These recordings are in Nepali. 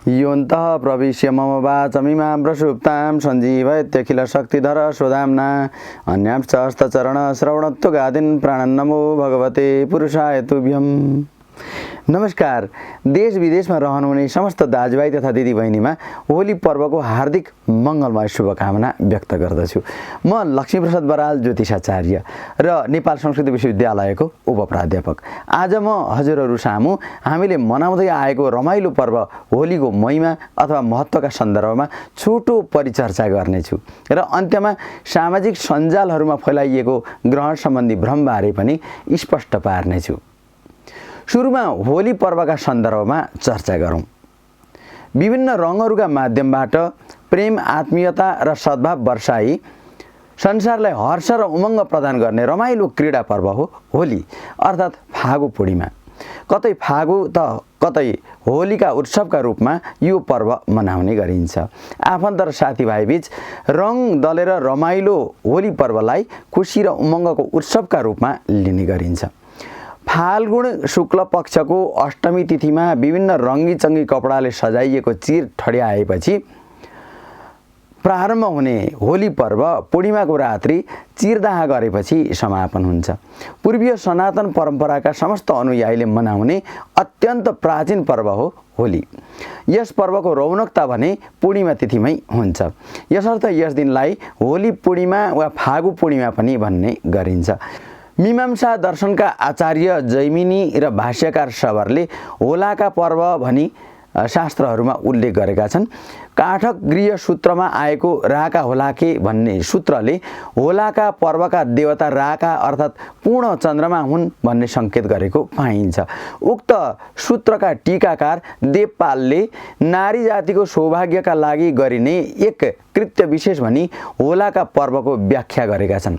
योऽन्तः प्रविश्य मम वाचमिमां प्रसुप्तां सञ्जीवयत्यखिल शक्तिधर स्वधाम्ना अन्यांश्च हस्तचरण श्रवणत्वगादीन् प्राणन्नमो भगवते पुरुषाय तुभ्यम्। नमस्कार। देश विदेशमा रहनुहुने समस्त दाजुभाइ तथा दिदीबहिनीमा होली पर्वको हार्दिक मङ्गलमय शुभकामना व्यक्त गर्दछु। म लक्ष्मीप्रसाद बराल ज्योतिषाचार्य र नेपाल संस्कृत विश्वविद्यालयको उपप्राध्यापक। आज म हजुरहरू सामु हामीले मनाउँदै आएको रमाइलो पर्व होलीको महिमा अथवा महत्त्वका सन्दर्भमा छोटो परिचर्चा गर्नेछु र अन्त्यमा सामाजिक सञ्जालहरूमा फैलाइएको ग्रहण सम्बन्धी भ्रमबारे पनि स्पष्ट पार्नेछु। सुरुमा होली पर्वका सन्दर्भमा चर्चा गरौँ। विभिन्न रङहरूका माध्यमबाट प्रेम, आत्मीयता र सद्भाव वर्षाई संसारलाई हर्ष र उमङ्ग प्रदान गर्ने रमाइलो क्रीडा पर्व हो होली अर्थात् फागु पूर्णिमा। कतै फागु त कतै होलीका उत्सवका रूपमा यो पर्व मनाउने गरिन्छ। आफन्त र साथीभाइ बीच रङ दलेर रमाइलो होली पर्वलाई खुसी र उमङ्गको उत्सवका रूपमा लिने गरिन्छ। फाल्गुन शुक्ल पक्षको अष्टमी तिथिमा विभिन्न रङ्गी-चङ्गी कपडाले सजाइएको चिर ठड्याएपछि प्रारम्भ हुने होली पर्व पूर्णिमाको रात्रि चिरदाह गरेपछि समापन हुन्छ। पूर्वीय सनातन परम्पराका समस्त अनुयायीले मनाउने अत्यन्त प्राचीन पर्व हो होली। यस पर्वको रौनकता भने पूर्णिमा तिथिमै हुन्छ। यसर्थ यस दिनलाई होली पूर्णिमा वा फागु पूर्णिमा पनि भन्ने गरिन्छ। मीमांसा दर्शनका आचार्य जैमिनी र भाष्यकार शबरले होलाका पर्व भनी शास्त्रहरूमा उल्लेख गरेका छन्। काठक गृह सूत्रमा आएको राका होलाके भन्ने सूत्रले होलाका पर्वका देवता राका अर्थात् पूर्ण चन्द्रमा हुन् भन्ने सङ्केत गरेको पाइन्छ। उक्त सूत्रका टीकाकार देवपालले नारी जातिको सौभाग्यका लागि गरिने एक कृत्य विशेष भनी होलाका पर्वको व्याख्या गरेका छन्।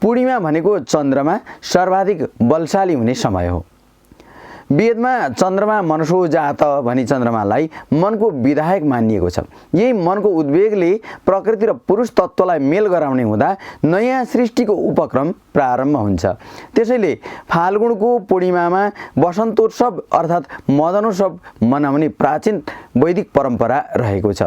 पूर्णिमा भनेको चन्द्रमा सर्वाधिक बलशाली हुने समय हो। वेदमा चन्द्रमा मनसो जात भनी चन्द्रमालाई मनको विधायक मानिएको छ। यही मनको उद्वेगले प्रकृति र पुरुष तत्त्वलाई मेल गराउने हुँदा नयाँ सृष्टिको उपक्रम प्रारम्भ हुन्छ। त्यसैले फाल्गुनको पूर्णिमामा वसन्तोत्सव अर्थात् मदनोत्सव मनाउने प्राचीन वैदिक परम्परा रहेको छ।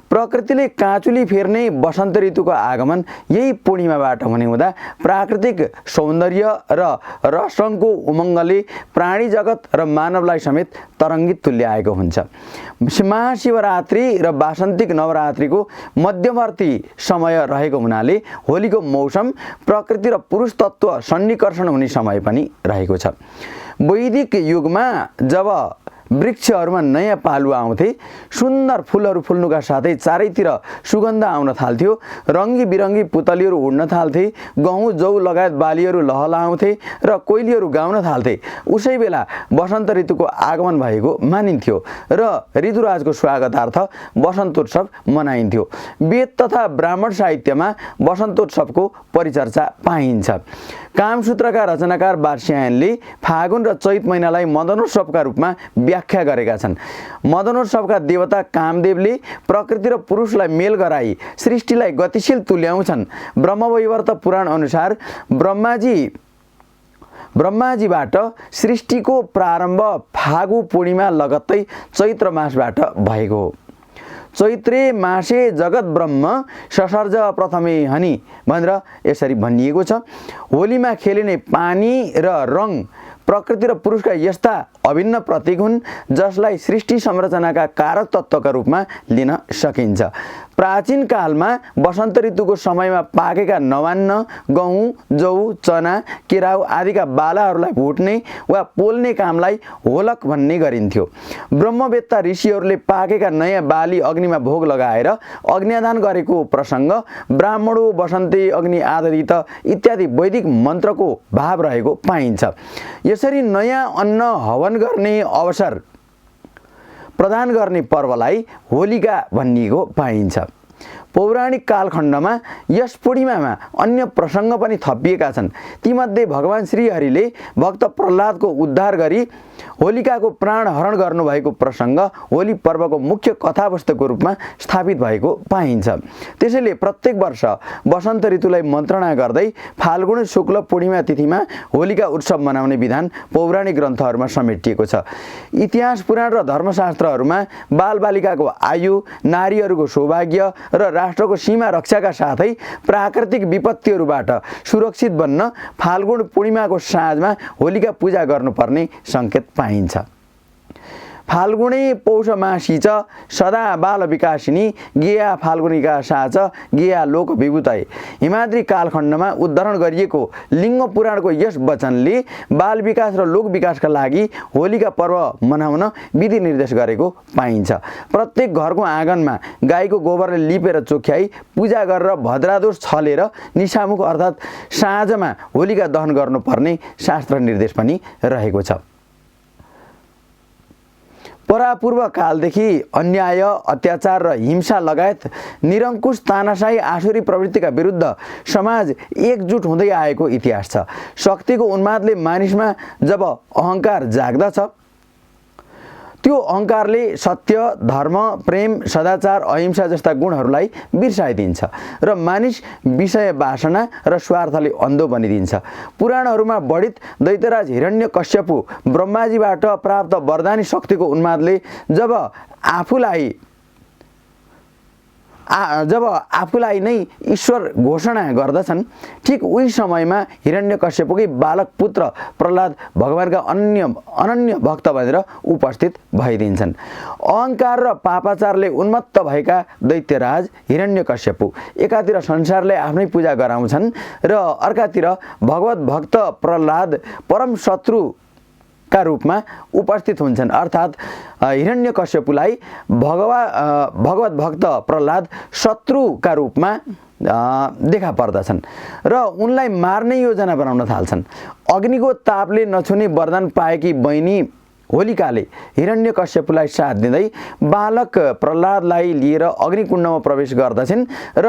प्रकृतिले काँचुली फेर्ने वसन्त ऋतुको आगमन यही पूर्णिमाबाट हुने हुँदा प्राकृतिक सौन्दर्य र रसरङको उमङ्गले प्राणी जगत र मानवलाई समेत तरङ्गित तुल्याएको हुन्छ। महाशिवरात्रि र वासन्तिक नवरात्रिको मध्यवर्ती समय रहेको हुनाले होलीको मौसम प्रकृति र पुरुष तत्त्व सन्निकर्षण हुने समय पनि रहेको छ। वैदिक युगमा जब वृक्षहरूमा नयाँ पालुवा आउँथे, सुन्दर फुलहरू फुल्नुका साथै चारैतिर सुगन्ध आउन थाल्थ्यो, रङ्गी बिरङ्गी पुतलीहरू उड्न थाल्थे, गहुँ जौ लगायत बालीहरू लहलाउँथे र कोइलीहरू गाउन थाल्थे, उसै बेला वसन्त ऋतुको आगमन भएको मानिन्थ्यो र ऋतुराजको स्वागतार्थ वसन्तोत्सव मनाइन्थ्यो। वेद तथा ब्राह्मण साहित्यमा वसन्तोत्सवको परिचर्चा पाइन्छ। कामसूत्रका रचनाकार वात्स्यायनले फागुन र चैत महिनालाई मदनोत्सवका रूपमा व्याख्या गरेका छन्। मदनोत्सवका देवता कामदेवले प्रकृति र पुरुषलाई मेल गराई सृष्टिलाई गतिशील तुल्याउँछन्। ब्रह्मवैवर्त पुराण अनुसार ब्रह्माजीबाट सृष्टिको प्रारम्भ फागु पूर्णिमा लगत्तै चैत्र मासबाट भएको हो। चैत्रे मासे जगत ब्रह्म ससर्ज प्रथमे हनी भनेर यसरी भनिएको छ। होलीमा खेलिने पानी र रङ प्रकृति र पुरुषका यस्ता अभिन्न प्रतीक हुन् जसलाई सृष्टि संरचनाका कारक तत्त्वका रूपमा लिन सकिन्छ। प्राचीन कालमा वसन्त ऋतुको समयमा पाकेका नवान्न, गहुँ, जौ, चना, केराउ आदिका बालाहरूलाई भुट्ने वा पोल्ने कामलाई होलक भन्ने गरिन्थ्यो। ब्रह्मवेत्ता ऋषिहरूले पाकेका नयाँ बाली अग्निमा भोग लगाएर अग्न्यादान गरेको प्रसङ्ग ब्राह्मणो वसन्ते अग्नि आदरित इत्यादि वैदिक मन्त्रको भाव रहेको पाइन्छ। यसरी नयाँ अन्न हवन गर्ने अवसर प्रदान गर्ने पर्वलाई होलिका भनिएको पाइन्छ। पौराणिक कालखण्डमा यस पूर्णिमामा अन्य प्रसङ्ग पनि थपिएका छन्। तीमध्ये भगवान श्रीहरिले भक्त प्रह्लादको उद्धार गरी होलिकाको प्राण हरण गर्नुभएको प्रसङ्ग होली पर्वको मुख्य कथावस्तुको रूपमा स्थापित भएको पाइन्छ। त्यसैले प्रत्येक वर्ष वसन्त ऋतुलाई मन्त्रणा गर्दै फाल्गुन शुक्ल पूर्णिमा तिथिमा होलिका उत्सव मनाउने विधान पौराणिक ग्रन्थहरूमा समेटिएको छ। इतिहास पुराण र धर्मशास्त्रहरूमा बालबालिकाको आयु, नारीहरूको सौभाग्य र राष्ट्रको सीमा रक्षाका साथै प्राकृतिक विपत्तिहरूबाट सुरक्षित बन्न फाल्गुन पूर्णिमाको साँझमा होलिका पूजा गर्नुपर्ने सङ्केत पाइन्छ। फाल्गुणे पौष मासी च सदा बाल विकासिनी गेया फाल्गुनिका साच गेया लोक विभूतय। हिमाद्री कालखण्डमा उद्धरण गरिएको लिङ्ग पुराणको यस वचनले बाल विकास र लोक विकासका लागि होलिका पर्व मनाउन विधि निर्देश गरेको पाइन्छ। प्रत्येक घरको आँगनमा गाईको गोबरले लिपेर चोख्याई पूजा गरेर भद्रादोष छलेर निशामुख अर्थात् साँझमा होलिका दहन गर्नुपर्ने शास्त्र निर्देश पनि रहेको छ। परापूर्व कालदेखि अन्याय, अत्याचार र हिंसा लगायत निरङ्कुश तानाशाही आसुरी प्रवृत्तिका विरुद्ध समाज एकजुट हुँदै आएको इतिहास छ। शक्तिको उन्मादले मानिसमा जब अहङ्कार जाग्दछ त्यो अहङ्कारले सत्य, धर्म, प्रेम, सदाचार, अहिंसा जस्ता गुणहरूलाई बिर्साइदिन्छ र मानिस विषय वासना र स्वार्थले अन्धो बनिदिन्छ। पुराणहरूमा वर्णित दैत्यराज हिरण्यकश्यपु ब्रह्माजीबाट प्राप्त वरदानी शक्तिको उन्मादले जब आफूलाई नै ईश्वर घोषणा गर्दछन्, ठिक उही समयमा हिरण्यकश्यपकै बालक पुत्र प्रहलाद भगवानका अनन्य भक्त भनेर उपस्थित भइदिन्छन्। अहङ्कार र पापाचारले उन्मत्त भएका दैत्यराज हिरण्यकश्यपु एकातिर संसारलाई आफ्नै पूजा गराउँछन् र अर्कातिर भगवत भक्त प्रहलाद परम शत्रु का रूपमा उपस्थित हुन्छन्। अर्थात् हिरण्यकश्यपुलाई भगवत भक्त प्रहलाद शत्रुका रूपमा देखा पर्दछन् र उनलाई मार्ने योजना बनाउन थाल्छन्। अग्निको तापले नछुने वरदान पाएकी बहिनी होलिकाले हिरण्यकश्यपुलाई साथ दिँदै बालक प्रहलादलाई लिएर अग्निकुण्डमा प्रवेश गर्दछन् र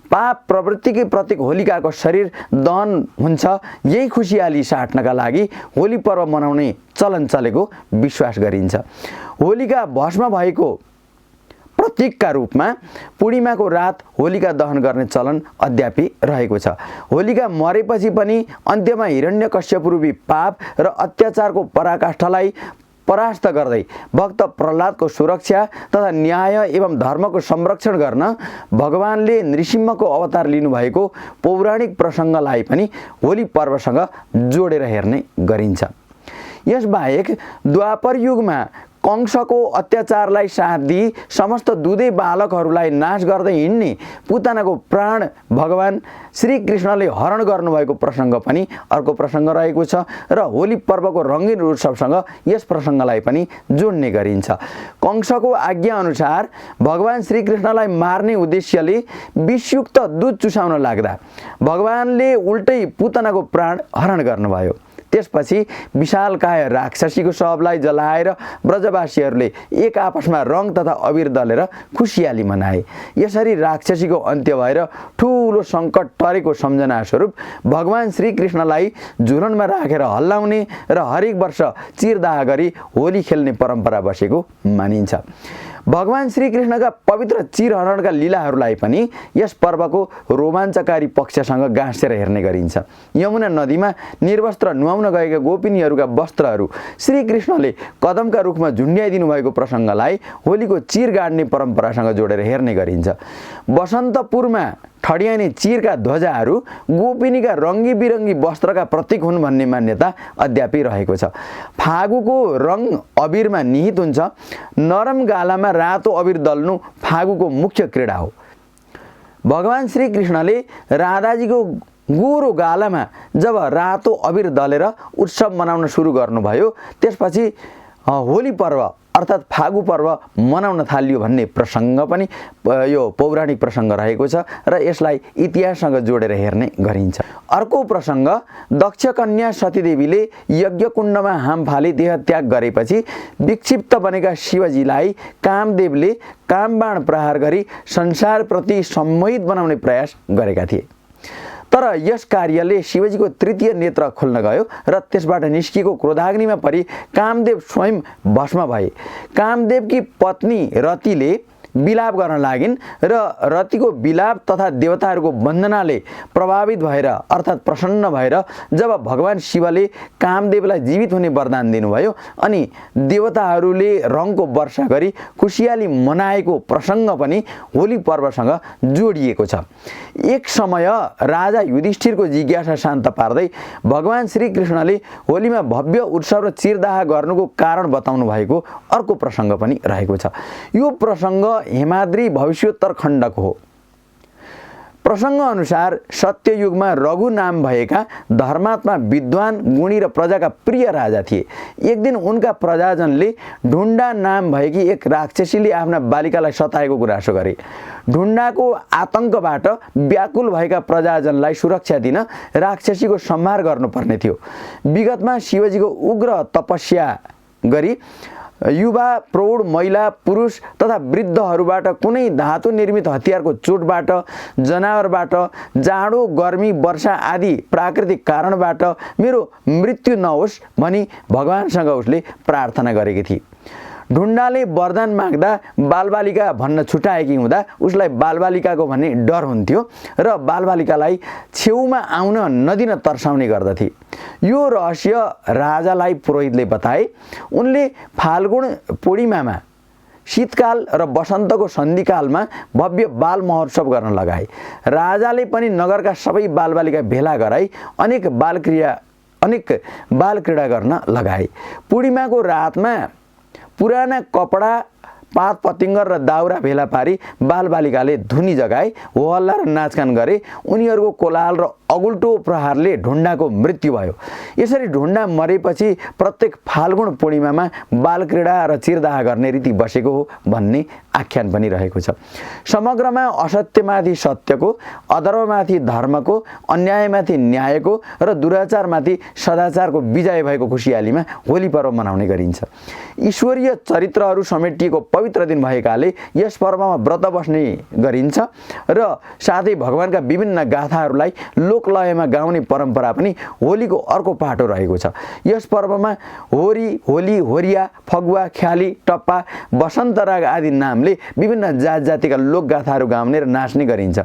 पाप प्रवृत्तिकै प्रतीक होलिकाको शरीर दहन हुन्छ। यही खुसियाली साट्नका लागि होली पर्व मनाउने चलन चलेको विश्वास गरिन्छ। होलिका भस्म भएको प्रतीकका रूपमा पूर्णिमाको रात होलिका दहन गर्ने चलन अद्यापि रहेको छ। होलिका मरेपछि पनि अन्त्यमा हिरण्यकश्यपरूपी पाप र अत्याचारको पराकाष्ठालाई परास्त गर्दै भक्त प्रहलादको सुरक्षा तथा न्याय एवं धर्मको संरक्षण गर्न भगवानले नृसिंहको अवतार लिनुभएको पौराणिक प्रसङ्गलाई पनि होली पर्वसँग जोडेर हेर्ने गरिन्छ। यसबाहेक द्वापर युगमा कंसको अत्याचारलाई साथ दिई समस्त दुधे बालकहरूलाई नाश गर्दै हिँड्ने पुतनाको प्राण भगवान श्रीकृष्णले हरण गर्नुभएको प्रसङ्ग पनि अर्को प्रसङ्ग रहेको छ र होली पर्वको रङ्गीन उत्सवसँग यस प्रसङ्गलाई पनि जोड्ने गरिन्छ। कंसको आज्ञा अनुसार भगवान श्रीकृष्णलाई मार्ने उद्देश्यले विषयुक्त दूध चुसाउन लाग्दा भगवानले उल्टै पुतनाको प्राण हरण गर्नुभयो। त्यसपछि विशालकाय राक्षसीको शवलाई जलाएर ब्रजवासीहरूले एक आपसमा रङ तथा अबिर दलेर खुसियाली मनाए। यसरी राक्षसीको अन्त्य भएर ठुलो सङ्कट टरेको सम्झना स्वरूप भगवान श्रीकृष्णलाई झुलनमा राखेर हल्लाउने र हरेक वर्ष चिरदाह गरी होली खेल्ने परम्परा बसेको मानिन्छ। भगवान श्रीकृष्णका पवित्र चिरहरणका लीलाहरूलाई पनि यस पर्वको रोमाञ्चकारी पक्षसँग गाँसेर हेर्ने गरिन्छ। यमुना नदीमा निर्वस्त्र नुहाउन गएका गोपिनीहरूका वस्त्रहरू श्रीकृष्णले कदमका रुखमा झुन्ड्याइदिनु भएको प्रसङ्गलाई होलीको चिर गाड्ने परम्परासँग जोडेर हेर्ने गरिन्छ। बसन्तपुरमा ठडियाउने चिरका ध्वजाहरू गोपिनीका रङ्गी बिरङ्गी वस्त्रका प्रतीक हुन् भन्ने मान्यता अद्यापि रहेको छ। फागुको रङ अबिरमा निहित हुन्छ। नरम गालामा रातो अबिर दल्नु फागुको मुख्य क्रीडा हो। भगवान श्रीकृष्णले राधाजीको गोरो गालामा जब रातो अबिर दलेर उत्सव मनाउन सुरु गर्नुभयो, त्यसपछि होली पर्व अर्थात् फागु पर्व मनाउन थालियो भन्ने प्रसङ्ग पनि यो पौराणिक प्रसङ्ग रहेको छ र यसलाई इतिहाससँग जोडेर हेर्ने गरिन्छ। अर्को प्रसङ्ग, दक्ष कन्या सतीदेवीले यज्ञकुण्डमा हाम फाली देहत्याग गरेपछि विक्षिप्त बनेका शिवजीलाई कामदेवले कामबाण प्रहार गरी संसारप्रति सम्मोहित बनाउने प्रयास गरेका थिए। तर यस कार्यले शिवजीको तृतीय नेत्र खोल्न गयो र त्यसबाट निस्किएको क्रोधाग्निमा परि कामदेव स्वयं भस्म भए। कामदेवकी पत्नी रतिले विलाप गर्न लागिन् र रतिको विलाप तथा देवताहरूको वन्दनाले प्रभावित भएर अर्थात् प्रसन्न भएर जब भगवान शिवले कामदेवलाई जीवित हुने वरदान दिनुभयो अनि देवताहरूले रङको वर्षा गरी खुसियाली मनाएको प्रसङ्ग पनि होली पर्वसँग जोडिएको छ। एक समय राजा युधिष्ठिरको जिज्ञासा शान्त पार्दै भगवान श्रीकृष्णले होलीमा भव्य उत्सव र चिरदाह गर्नुको कारण बताउनु भएको अर्को प्रसङ्ग पनि रहेको छ। यो प्रसङ्ग हेमाद्री भविष्योत्तर खण्डको हो। प्रसङ्ग अनुसार सत्ययुगमा रघु नाम भएका धर्मात्मा विद्वान गुणी र प्रजाका प्रिय राजा थिए। एक दिन उनका प्रजाजनले ढुण्डा नाम भएकी एक राक्षसीले आफ्ना बालिकालाई सताएको गुनासो गरे। ढुण्डाको आतङ्कबाट व्याकुल भएका प्रजाजनलाई सुरक्षा दिन राक्षसीको संहार गर्नुपर्ने थियो। विगतमा शिवजीको उग्र तपस्या गरी युवा प्रौढ महिला पुरुष तथा वृद्धहरूबाट कुनै धातु निर्मित हतियारको चोटबाट जनावरबाट जाडो गर्मी वर्षा आदि प्राकृतिक कारणबाट मेरो मृत्यु नहोस् भनी भगवानसँग उसले प्रार्थना गरेकी थिए। ढुण्डाले वरदान माग्दा बालबालिका भन्न छुटाएकी हुँदा उसलाई बालबालिकाको भन्ने डर हुन्थ्यो र बालबालिकालाई छेउमा आउन नदिन तर्साउने गर्दथे। यो रहस्य राजालाई पुरोहितले बताए। उनले फाल्गुन पूर्णिमामा शीतकाल र वसन्तको सन्धिकालमा भव्य बाल महोत्सव गर्न लगाए। राजाले पनि नगरका सबै बालबालिका भेला गराई अनेक बाल क्रीडा गर्न लगाए। पूर्णिमाको रातमा पुराना कपडा पात पतिङ्गर र दाउरा भेला पारी बालबालिकाले धुनी जगाए, होहल्ला र नाचगान गरे। उनीहरूको कोलाहल र अगुल्टो प्रहारले ढुण्डाको मृत्यु भयो। यसरी ढुण्डा मरेपछि प्रत्येक फाल्गुन पूर्णिमामा बालक्रीडा र चिरदाह गर्ने रीति बसेको हो भन्ने आख्यान पनि रहेको छ। समग्रमा असत्यमाथि सत्यको, अधर्ममाथि धर्मको, अन्यायमाथि न्यायको र दुराचारमाथि सदाचारको विजय भएको खुसियालीमा होली पर्व मनाउने गरिन्छ। ईश्वरीय चरित्रहरू समेटिएको पवित्र दिन भएकाले यस पर्वमा व्रत बस्ने गरिन्छ र साथै भगवानका विभिन्न गाथाहरूलाई लोकलयमा गाउने परम्परा पनि होलीको अर्को पाटो रहेको छ। यस पर्वमा होरी, होली, होरिया, फगुवा, ख्याली, टप्पा, वसन्त राग आदि नामले विभिन्न जात जातिका लोकगाथाहरू गाउने र नाच्ने गरिन्छ।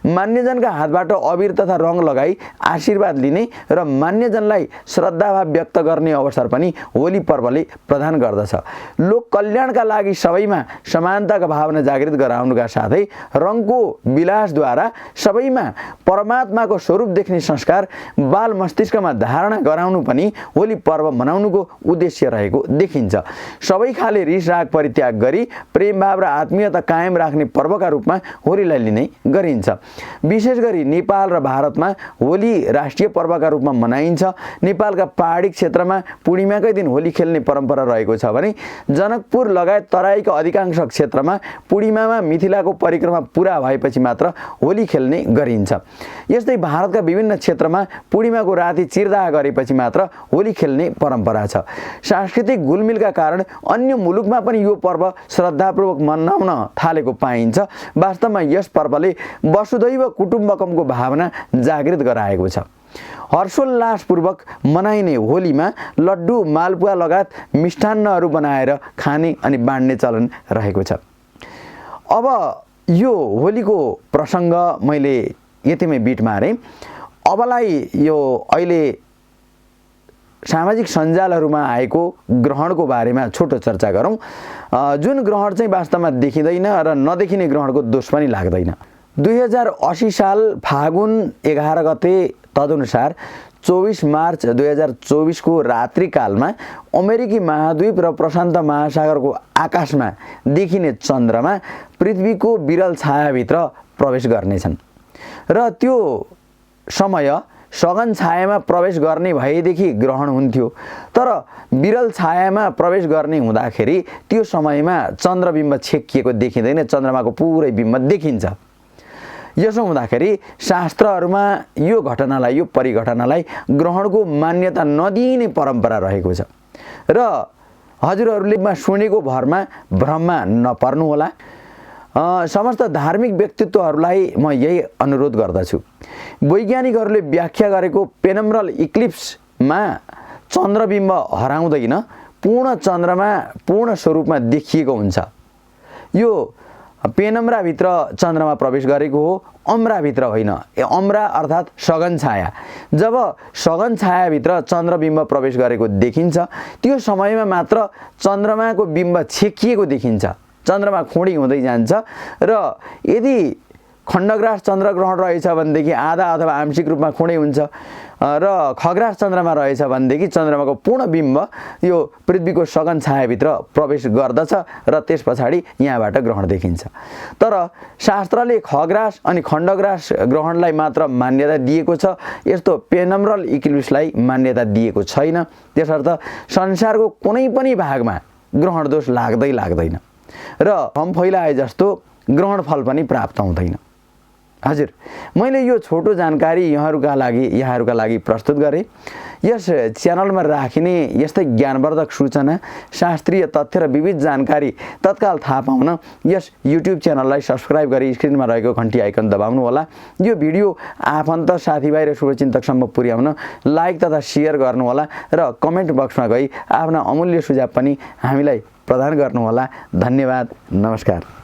मान्यजनका हातबाट अबिर तथा रङ लगाई आशीर्वाद लिने र मान्यजनलाई श्रद्धाभाव व्यक्त गर्ने अवसर पनि होली पर्वले प्रदान गर्दछ। लोक कल्याणका लागि सबैमा समानताका भावना जागृत गराउनुका साथै रङको विलासद्वारा सबैमा परमात्माको स्वरूप देख्ने संस्कार बाल मस्तिष्कमा धारणा गराउनु पनि होली पर्व मनाउनुको उद्देश्य रहेको देखिन्छ। सबै खाले रिस राग परित्याग गरी प्रेमभाव र आत्मीयता कायम राख्ने पर्वका रूपमा होलीलाई लिने गरिन्छ। विशेष गरी नेपाल र भारतमा होली राष्ट्रिय पर्वका रूपमा मनाइन्छ। नेपालका पहाडी क्षेत्रमा पूर्णिमाकै दिन होली खेल्ने परम्परा रहेको छ भने जनकपुर लगायत तराईका अधिकांश क्षेत्रमा पूर्णिमामा मिथिलाको परिक्रमा पुरा भएपछि मात्र होली खेल्ने गरिन्छ। यस्तै भारतका विभिन्न क्षेत्रमा पूर्णिमाको राति चिरदाह गरेपछि मात्र होली खेल्ने परम्परा छ। सांस्कृतिक घुलमिलका कारण अन्य मुलुकमा पनि यो पर्व श्रद्धापूर्वक मनाउन थालेको पाइन्छ। वास्तवमा यस पर्वले वसुधैव कुटुम्बकमको भावना जागृत गराएको छ। हर्षोल्लासपूर्वक मनाइने होलीमा लड्डु, मालपुवा लगायत मिष्ठान्नहरू बनाएर खाने अनि बाँड्ने चलन रहेको छ। अब यो होलीको प्रसङ्ग मैले यतिमै बिट मारेँ। अबलाई यो अहिले सामाजिक सञ्जालहरूमा आएको ग्रहणको बारेमा छोटो चर्चा गरौँ। जुन ग्रहण चाहिँ वास्तवमा देखिँदैन र नदेखिने ग्रहणको दोष पनि लाग्दैन। 2080 साल फागुन 11 गते तदनुसार 24 मार्च 2024 को रात्रिकालमा अमेरिकी महाद्वीप र प्रशान्त महासागरको आकाशमा देखिने चन्द्रमा पृथ्वीको विरल छायाभित्र प्रवेश गर्नेछन् र त्यो समय सघन छायामा प्रवेश गर्ने भएदेखि ग्रहण हुन्थ्यो। तर विरल छायामा प्रवेश गर्ने हुँदाखेरि त्यो समयमा चन्द्रबिम्ब छेकिएको देखिँदैन, चन्द्रमाको पुरै बिम्ब देखिन्छ। यसो हुँदाखेरि शास्त्रहरूमा यो घटनालाई, यो परिघटनालाई ग्रहणको मान्यता नदिने परम्परा रहेको छ र हजुरहरूले सुनेको भरमा भ्रममा नपर्नुहोला। समस्त धार्मिक व्यक्तित्वहरूलाई म यही अनुरोध गर्दछु। वैज्ञानिकहरूले व्याख्या गरेको पेनम्ब्रल इक्लिप्समा चन्द्रबिम्ब हराउँदैन, पूर्ण चन्द्रमा पूर्ण स्वरूपमा देखिएको हुन्छ। यो पेनम्ब्राभित्र चन्द्रमा प्रवेश गरेको हो, अम्राभित्र होइन। अम्रा अर्थात् सघन छाया। जब सघन छायाभित्र चन्द्रबिम्ब प्रवेश गरेको देखिन्छ त्यो समयमा मात्र चन्द्रमाको बिम्ब छेकिएको देखिन्छ, चन्द्रमा खोडी हुँदै जान्छ। र यदि खण्डग्रास चन्द्रग्रहण रहेछ भनेदेखि आधा अथवा आंशिक रूपमा खोडै हुन्छ र खग्रास चन्द्रमा रहेछ भनेदेखि चन्द्रमाको पूर्ण बिम्ब यो पृथ्वीको सघन छायाभित्र प्रवेश गर्दछ र त्यस पछाडि यहाँबाट ग्रहण देखिन्छ। तर शास्त्रले खग्रास अनि खण्डग्रास ग्रहणलाई मात्र मान्यता दिएको छ, यस्तो पेनम्ब्रल इक्लिप्सलाई मान्यता दिएको छैन। त्यसर्थ संसारको कुनै पनि भागमा ग्रहण दोष लाग्दैन र हम फैलाए जस्तो ग्रहण फल पनि प्राप्त हुँदैन। हजुर, मैले यो छोटो जानकारी यहाँहरूका लागि प्रस्तुत गरेँ। यस च्यानलमा राखिने यस्तै ज्ञानवर्धक सूचना, शास्त्रीय तथ्य र विविध जानकारी तत्काल थाहा पाउन यस युट्युब च्यानललाई सब्स्क्राइब गरी स्क्रिनमा रहेको घन्टी आइकन दबाउनु होला। यो भिडियो आफन्त, साथीभाइ र शुभचिन्तकसम्म पुर्याउन लाइक तथा सेयर गर्नुहोला र कमेन्ट बक्समा गई आफ्ना अमूल्य सुझाव पनि हामीलाई प्रदान गर्नुहोला। धन्यवाद। नमस्कार।